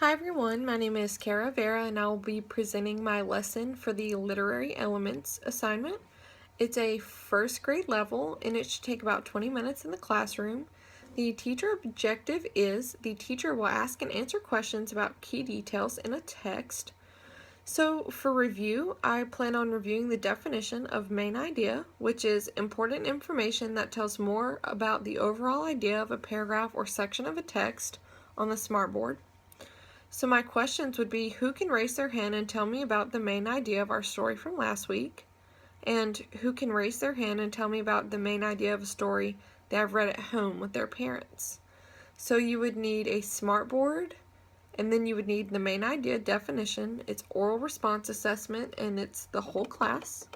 Hi everyone, my name is Kara Vera and I will be presenting my lesson for the Literary Elements assignment. It's a first grade level and it should take about 20 minutes in the classroom. The teacher objective is the teacher will ask and answer questions about key details in a text. So for review, I plan on reviewing the definition of main idea, which is important information that tells more about the overall idea of a paragraph or section of a text on the smartboard. So my questions would be, who can raise their hand and tell me about the main idea of our story from last week? And who can raise their hand and tell me about the main idea of a story they have read at home with their parents? So you would need a smartboard, and then you would need the main idea definition, its oral response assessment, and it's the whole class.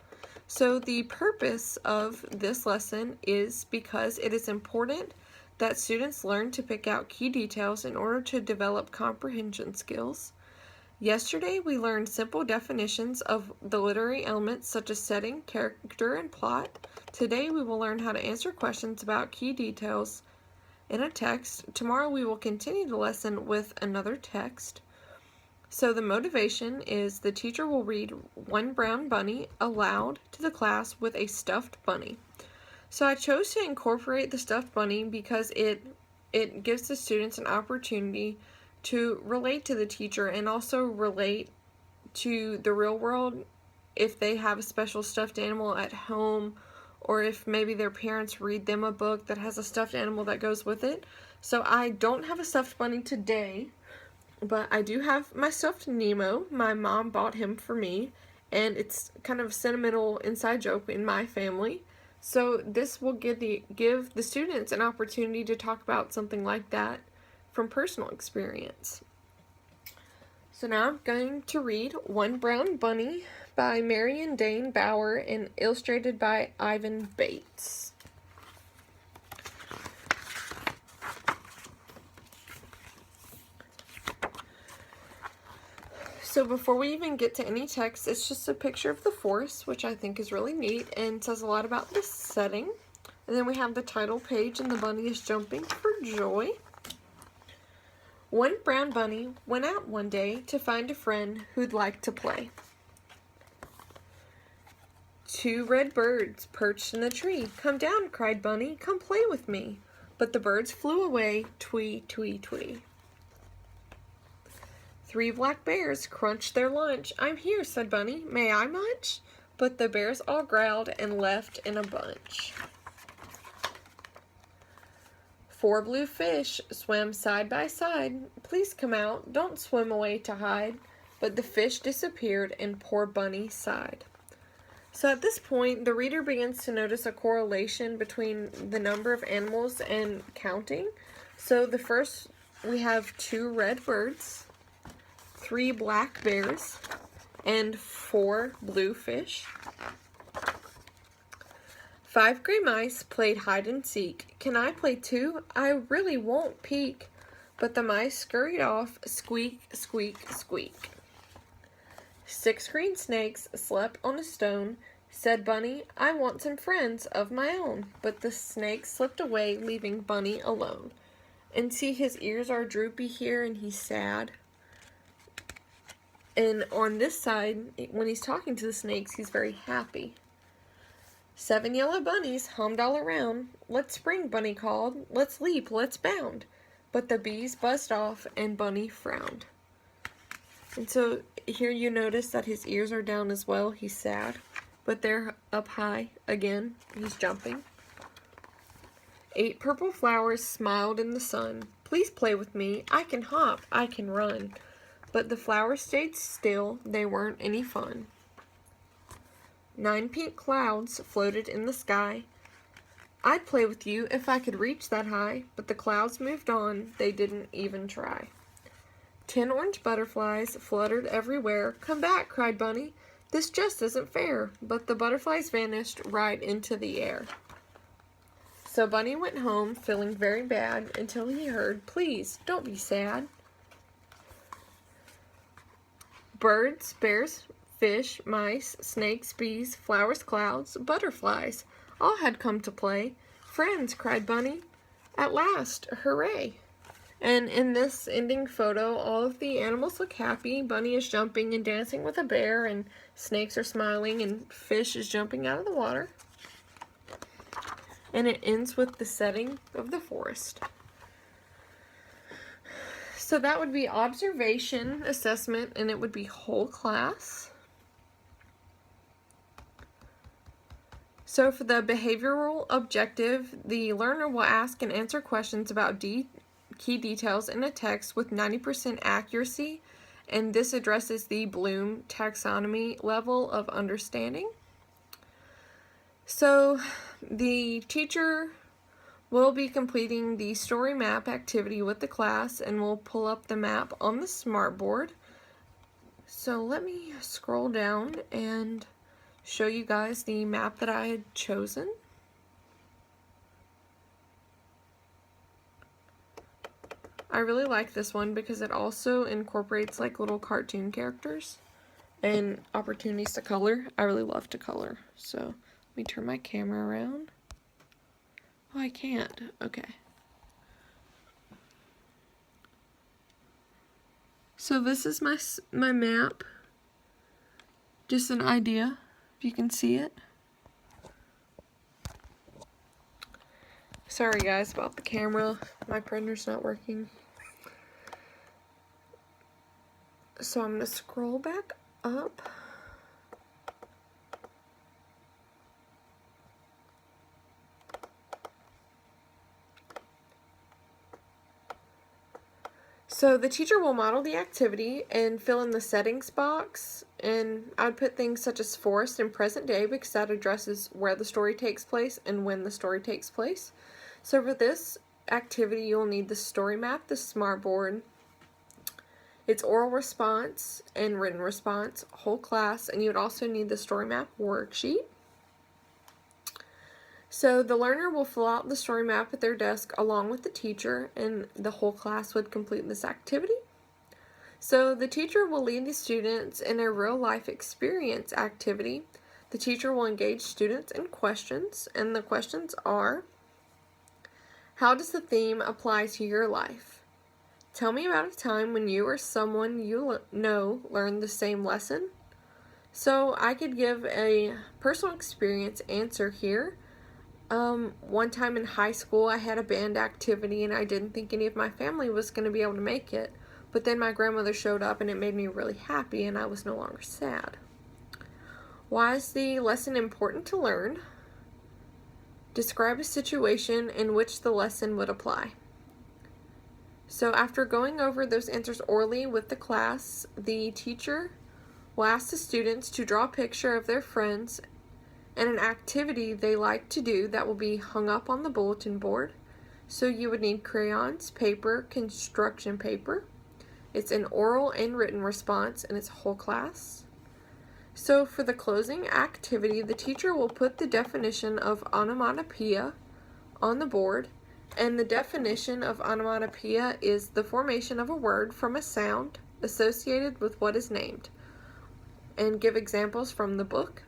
So the purpose of this lesson is because it is important that students learn to pick out key details in order to develop comprehension skills. Yesterday, we learned simple definitions of the literary elements such as setting, character, and plot. Today, we will learn how to answer questions about key details in a text. Tomorrow, we will continue the lesson with another text. So the motivation is the teacher will read One Brown Bunny aloud to the class with a stuffed bunny. So I chose to incorporate the stuffed bunny because it gives the students an opportunity to relate to the teacher and also relate to the real world if they have a special stuffed animal at home, or if maybe their parents read them a book that has a stuffed animal that goes with it. So I don't have a stuffed bunny today, but I do have my stuffed Nemo. My mom bought him for me, and it's kind of a sentimental inside joke in my family. So this will give the students an opportunity to talk about something like that from personal experience. So now I'm going to read One Brown Bunny by Marion Dane Bauer and illustrated by Ivan Bates. So before we even get to any text, it's just a picture of the forest, which I think is really neat and says a lot about the setting. And then we have the title page and the bunny is jumping for joy. One brown bunny went out one day to find a friend who'd like to play. Two red birds perched in the tree. "Come down," cried Bunny, "come play with me." But the birds flew away, twee, twee, twee. Three black bears crunched their lunch. "I'm here," said Bunny. "May I munch?" But the bears all growled and left in a bunch. Four blue fish swam side by side. "Please come out, don't swim away to hide." But the fish disappeared and poor Bunny sighed. So at this point, the reader begins to notice a correlation between the number of animals and counting. So the first, we have two red birds, three black bears, and four blue fish. Five gray mice played hide and seek. "Can I play too? I really won't peek." But the mice scurried off, squeak, squeak, squeak. Six green snakes slept on a stone. Said Bunny, "I want some friends of my own." But the snakes slipped away, leaving Bunny alone. And see, his ears are droopy here and he's sad. And on this side, when he's talking to the snakes, he's very happy. Seven yellow bunnies hummed all around. "Let's spring," Bunny called. "Let's leap, let's bound." But the bees buzzed off and Bunny frowned. And so here you notice that his ears are down as well. He's sad. But they're up high again. He's jumping. Eight purple flowers smiled in the sun. "Please play with me. I can hop, I can run." But the flowers stayed still, they weren't any fun. Nine pink clouds floated in the sky. "I'd play with you if I could reach that high." But the clouds moved on, they didn't even try. 10 orange butterflies fluttered everywhere. "Come back," cried Bunny. "This just isn't fair." But the butterflies vanished right into the air. So Bunny went home feeling very bad until he heard, "Please, don't be sad." Birds, bears, fish, mice, snakes, bees, flowers, clouds, butterflies, all had come to play. "Friends," cried Bunny. "At last, hooray!" And in this ending photo, all of the animals look happy. Bunny is jumping and dancing with a bear, and snakes are smiling, and fish is jumping out of the water. And it ends with the setting of the forest. So that would be observation, assessment, and it would be whole class. So for the behavioral objective, the learner will ask and answer questions about key details in a text with 90% accuracy, and this addresses the Bloom taxonomy level of understanding. So the teacher will be completing the story map activity with the class, and we'll pull up the map on the smartboard. So let me scroll down and show you guys the map that I had chosen. I really like this one because it also incorporates like little cartoon characters and opportunities to color. I really love to color. So let me turn my camera around. Oh, I can't. Okay. So this is my map. Just an idea, if you can see it. Sorry guys about the camera. My printer's not working. So I'm going to scroll back up. So the teacher will model the activity and fill in the settings box, and I'd put things such as forest and present day because that addresses where the story takes place and when the story takes place. So for this activity, you'll need the story map, the smartboard, its oral response and written response, whole class, and you would also need the story map worksheet. So the learner will fill out the story map at their desk along with the teacher, and the whole class would complete this activity. So the teacher will lead the students in a real-life experience activity. The teacher will engage students in questions, and the questions are: how does the theme apply to your life? Tell me about a time when you or someone you know learned the same lesson. So I could give a personal experience answer here. One time in high school, I had a band activity and I didn't think any of my family was going to be able to make it, but then my grandmother showed up and it made me really happy and I was no longer sad. Why is the lesson important to learn? Describe a situation in which the lesson would apply. So after going over those answers orally with the class, the teacher will ask the students to draw a picture of their friends and an activity they like to do that will be hung up on the bulletin board. So you would need crayons, paper, construction paper. It's an oral and written response, and it's whole class. So for the closing activity, the teacher will put the definition of onomatopoeia on the board, and the definition of onomatopoeia is the formation of a word from a sound associated with what is named, and give examples from the book.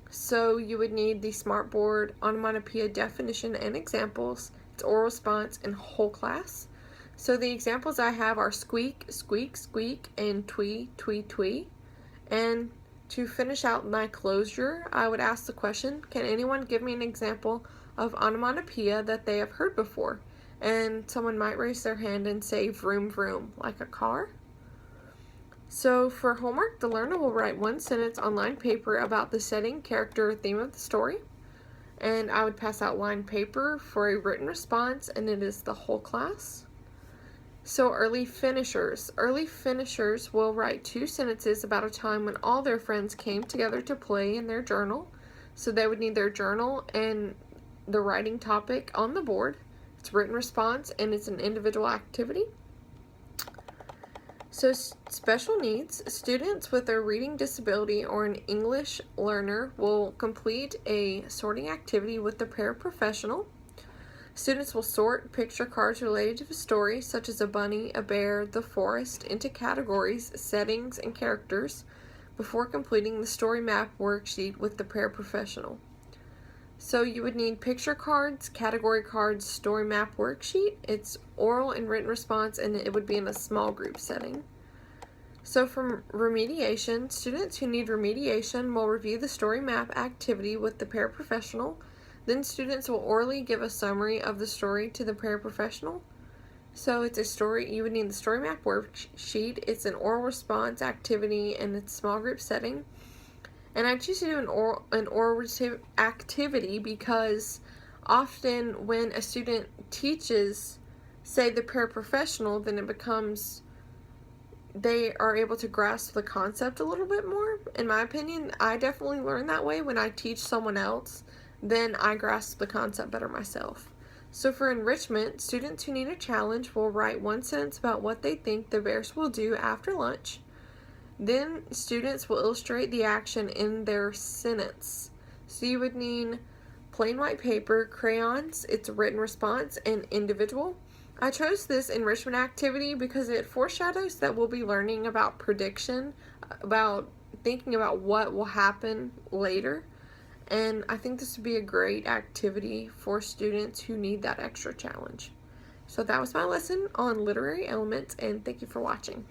So you would need the smartboard onomatopoeia definition and examples, its oral response, and whole class. So the examples I have are squeak, squeak, squeak, and twee, twee, twee. And to finish out my closure, I would ask the question, can anyone give me an example of onomatopoeia that they have heard before? And someone might raise their hand and say vroom vroom, like a car. So for homework, the learner will write one sentence on lined paper about the setting, character, or theme of the story. And I would pass out lined paper for a written response, and it is the whole class. So early finishers. Early finishers will write 2 sentences about a time when all their friends came together to play in their journal. So they would need their journal and the writing topic on the board. It's written response, and it's an individual activity. So special needs, students with a reading disability or an English learner will complete a sorting activity with the paraprofessional. Students will sort picture cards related to the story, such as a bunny, a bear, the forest, into categories, settings, and characters before completing the story map worksheet with the paraprofessional. So you would need picture cards, category cards, story map worksheet. It's oral and written response, and it would be in a small group setting. So for remediation, students who need remediation will review the story map activity with the paraprofessional. Then students will orally give a summary of the story to the paraprofessional. So it's a story, you would need the story map worksheet. It's an oral response activity and it's a small group setting. And I choose to do an oral activity because often when a student teaches, say, the paraprofessional, then it becomes they are able to grasp the concept a little bit more. In my opinion, I definitely learn that way when I teach someone else. Then I grasp the concept better myself. So for enrichment, students who need a challenge will write one sentence about what they think the bears will do after lunch. Then students will illustrate the action in their sentence. So you would need plain white paper, crayons, its written response, and individual. I chose this enrichment activity because it foreshadows that we'll be learning about prediction, about thinking about what will happen later. And I think this would be a great activity for students who need that extra challenge. So that was my lesson on literary elements, and thank you for watching.